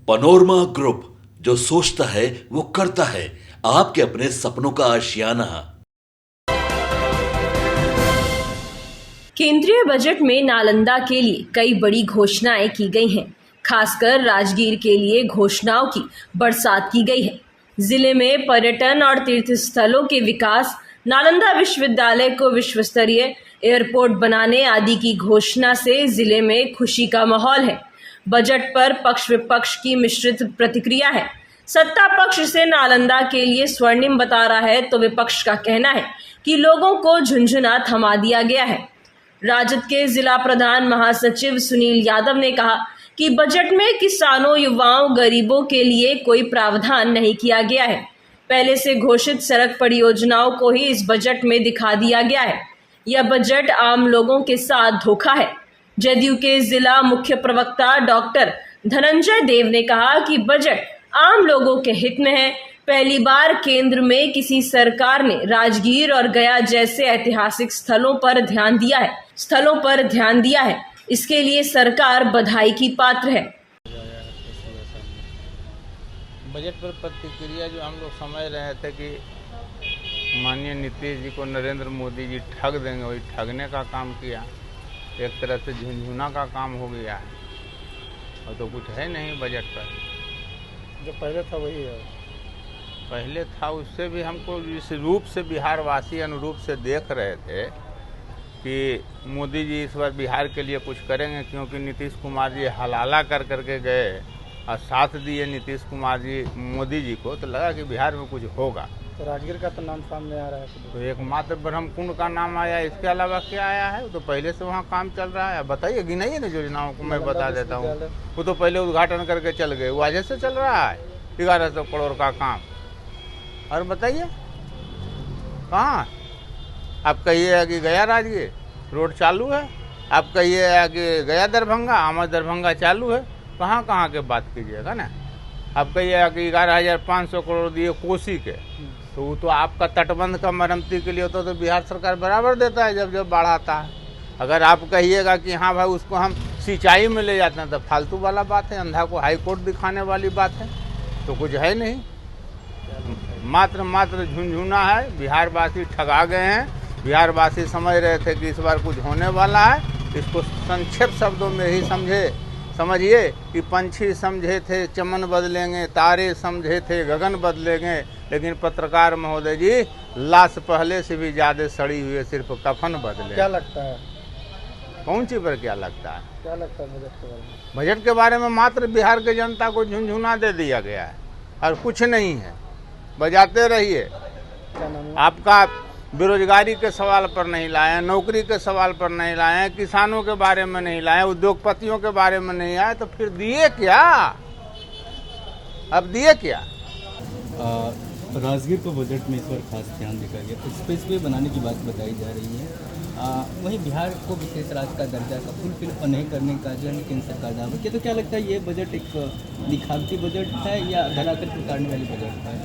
Panorama group, जो सोचता है वो करता है। आपके अपने सपनों का आशियाना। केंद्रीय बजट में नालंदा के लिए कई बड़ी घोषणाएं की गई हैं। खासकर राजगीर के लिए घोषणाओं की बरसात की गई है। जिले में पर्यटन और तीर्थ स्थलों के विकास, नालंदा विश्वविद्यालय को विश्व स्तरीय एयरपोर्ट बनाने आदि की घोषणा से जिले में खुशी का माहौल है। बजट पर पक्ष विपक्ष की मिश्रित प्रतिक्रिया है। सत्ता पक्ष इसे नालंदा के लिए स्वर्णिम बता रहा है, तो विपक्ष का कहना है कि लोगों को झुंझुना थमा दिया गया है। राजद के जिला प्रधान महासचिव सुनील यादव ने कहा कि बजट में किसानों, युवाओं, गरीबों के लिए कोई प्रावधान नहीं किया गया है। पहले से घोषित सड़क परियोजनाओं को ही इस बजट में दिखा दिया गया है। यह बजट आम लोगों के साथ धोखा है। जदयू के जिला मुख्य प्रवक्ता डॉक्टर धनंजय देव ने कहा कि बजट आम लोगों के हित में है। पहली बार केंद्र में किसी सरकार ने राजगीर और गया जैसे ऐतिहासिक स्थलों पर ध्यान दिया है। इसके लिए सरकार बधाई की पात्र है। बजट पर प्रतिक्रिया जो हम लोग समझ रहे थे कि माननीय नीतीश जी को नरेंद्र मोदी जी ठग देंगे, वही ठगने का काम किया। एक तरह से झुंझुना का काम हो गया है और तो कुछ है नहीं बजट पर। जो पहले था वही है। पहले था उससे भी हमको इस रूप से बिहारवासी अनुरूप से देख रहे थे कि मोदी जी इस बार बिहार के लिए कुछ करेंगे, क्योंकि नीतीश कुमार जी हलाला कर करके गए और साथ दिए नीतीश कुमार जी मोदी जी को, तो लगा कि बिहार में कुछ होगा। तो राजगीर का तो नाम सामने आ रहा है। तो एकमात्र ब्रह्म कुंड का नाम आया, इसके अलावा क्या आया है? वो तो पहले से वहाँ काम चल रहा है। बताइए, गिनाइए ना योजनाओं को, मैं बता देता हूँ। वो तो पहले उद्घाटन करके चल गए, वो आज से चल रहा है 1100 करोड़ का काम। और बताइए कहाँ? आप कहिए कि गया राजगीर रोड चालू है, आप कहिए कि गया दरभंगा, आमद दरभंगा चालू है, कहाँ कहाँ के बात कीजिएगा ना। आप कहिए कि 11,500 करोड़ दिए कोसी के, तो वो तो आपका तटबंध का मरम्मती के लिए होता तो बिहार सरकार बराबर देता है जब जब बाढ़ आता है। अगर आप कहिएगा कि हाँ भाई उसको हम सिंचाई में ले जाते हैं, तो फालतू वाला बात है, अंधा को हाई कोर्ट दिखाने वाली बात है। तो कुछ है नहीं, मात्र झुंझुना है। बिहारवासी ठगा गए हैं। बिहारवासी समझ रहे थे कि इस बार कुछ होने वाला है। इसको संक्षिप्त शब्दों में ही समझिए कि पंछी समझे थे चमन बदलेंगे, तारे समझे थे गगन बदलेंगे, लेकिन पत्रकार महोदय जी, लाश पहले से भी ज्यादा सड़ी हुई है, सिर्फ कफन बदले। क्या लगता है? कौन सी पर क्या लगता है? क्या लगता है बजट के बारे में? बजट के बारे में मात्र बिहार की जनता को झुंझुना दे दिया गया है और कुछ नहीं है। बजाते रहिए। क्या नाम है? आपका बेरोजगारी के सवाल पर नहीं लाए, नौकरी के सवाल पर नहीं लाए, किसानों के बारे में नहीं लाए, उद्योगपतियों के बारे में नहीं आए, तो फिर दिए क्या? अब दिए क्या? राजगीर को बजट में इस बार खास ध्यान देखा गया, एक्सप्रेसवे बनाने की बात बताई जा रही है। वहीं बिहार को विशेष राज्य का दर्जा का फुलफिल नहीं करने का जो है केंद्र सरकार दावा किया। तो क्या लगता है ये बजट एक दिखावटी बजट है या धरातल पर उतारने वाली बजट है?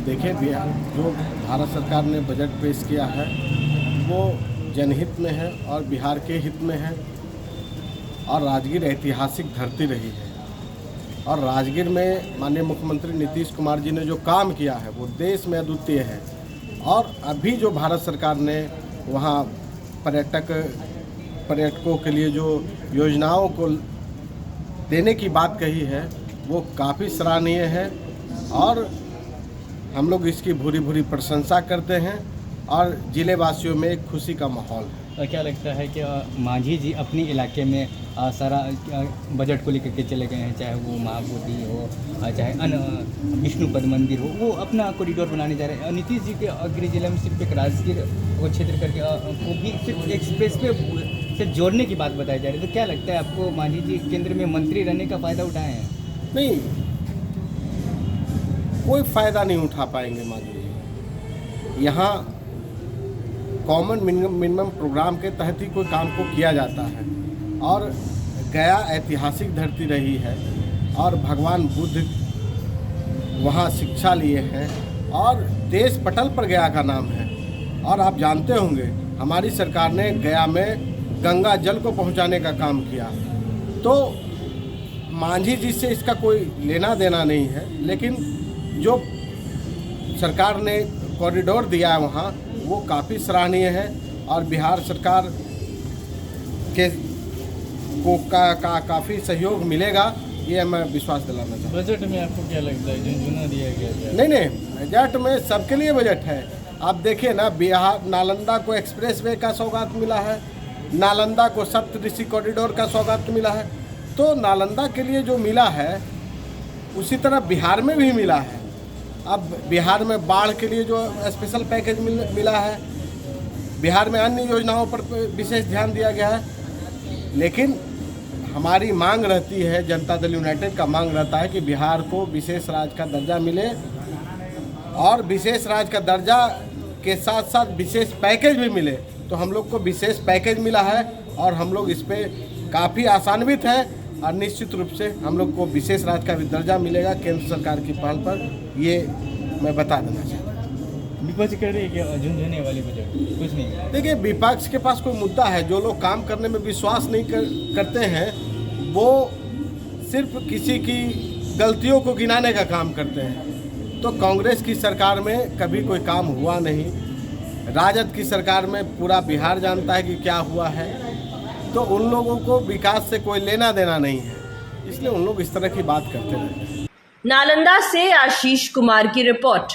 देखिए, जो भारत सरकार ने बजट पेश किया है वो जनहित में है और बिहार के हित में है। और राजगीर ऐतिहासिक धरती रही है और राजगीर में माननीय मुख्यमंत्री नीतीश कुमार जी ने जो काम किया है वो देश में अद्वितीय है। और अभी जो भारत सरकार ने वहाँ पर्यटकों के लिए जो योजनाओं को देने की बात कही है वो काफ़ी सराहनीय है और हम लोग इसकी भूरी भूरी प्रशंसा करते हैं और जिले वासियों में एक खुशी का माहौल है। क्या लगता है कि मांझी जी अपने इलाके में सारा बजट को लेकर के चले गए हैं, चाहे वो महाबोधि हो, चाहे विष्णुपद मंदिर हो, वो अपना कॉरिडोर बनाने जा रहे हैं। नीतीश जी के गृह जिले में सिर्फ एक राजगीर वो क्षेत्र करके वो भी सिर्फ एक्सप्रेसवे से जोड़ने की बात बताई जा रही है। तो क्या लगता है आपको, मांझी जी केंद्र में मंत्री रहने का फ़ायदा उठाए हैं? नहीं, कोई फ़ायदा नहीं उठा पाएंगे मांझी जी। यहाँ कॉमन मिनिमम प्रोग्राम के तहत ही कोई काम को किया जाता है और गया ऐतिहासिक धरती रही है और भगवान बुद्ध वहाँ शिक्षा लिए हैं और देश पटल पर गया का नाम है। और आप जानते होंगे हमारी सरकार ने गया में गंगा जल को पहुँचाने का काम किया। तो मांझी जी से इसका कोई लेना देना नहीं है, लेकिन जो सरकार ने कॉरिडोर दिया है वहाँ वो काफ़ी सराहनीय है और बिहार सरकार के को काफ़ी सहयोग मिलेगा, ये मैं विश्वास दिलाना चाहता हूँ। बजट में आपको क्या लगता है झुनझुना दिया गया? नहीं, बजट में सबके लिए बजट है। आप देखिए ना, बिहार नालंदा को एक्सप्रेसवे का सौगात मिला है, नालंदा को सप्तऋषि कॉरिडोर का सौगात मिला है, तो नालंदा के लिए जो मिला है उसी तरह बिहार में भी मिला है। अब बिहार में बाढ़ के लिए जो स्पेशल पैकेज मिला है, बिहार में अन्य योजनाओं पर विशेष ध्यान दिया गया है, लेकिन हमारी मांग रहती है, जनता दल यूनाइटेड का मांग रहता है कि बिहार को विशेष राज्य का दर्जा मिले और विशेष राज्य का दर्जा के साथ साथ विशेष पैकेज भी मिले। तो हम लोग को विशेष पैकेज मिला है और हम लोग इस पर काफ़ी आसान्वित हैं और निश्चित रूप से हम लोग को विशेष राज्य का भी दर्जा मिलेगा केंद्र सरकार की पहल पर, ये मैं बता देना चाहता हूँ। विपक्ष कह रही है कि झुनझुने वाली बजट कुछ नहीं। देखिए, विपक्ष के पास कोई मुद्दा है, जो लोग काम करने में विश्वास नहीं करते हैं वो सिर्फ किसी की गलतियों को गिनाने का काम करते हैं। तो कांग्रेस की सरकार में कभी कोई काम हुआ नहीं, राजद की सरकार में पूरा बिहार जानता है कि क्या हुआ है, तो उन लोगों को विकास से कोई लेना देना नहीं है, इसलिए उन लोग इस तरह की बात करते रहते हैं। नालंदा से आशीष कुमार की रिपोर्ट।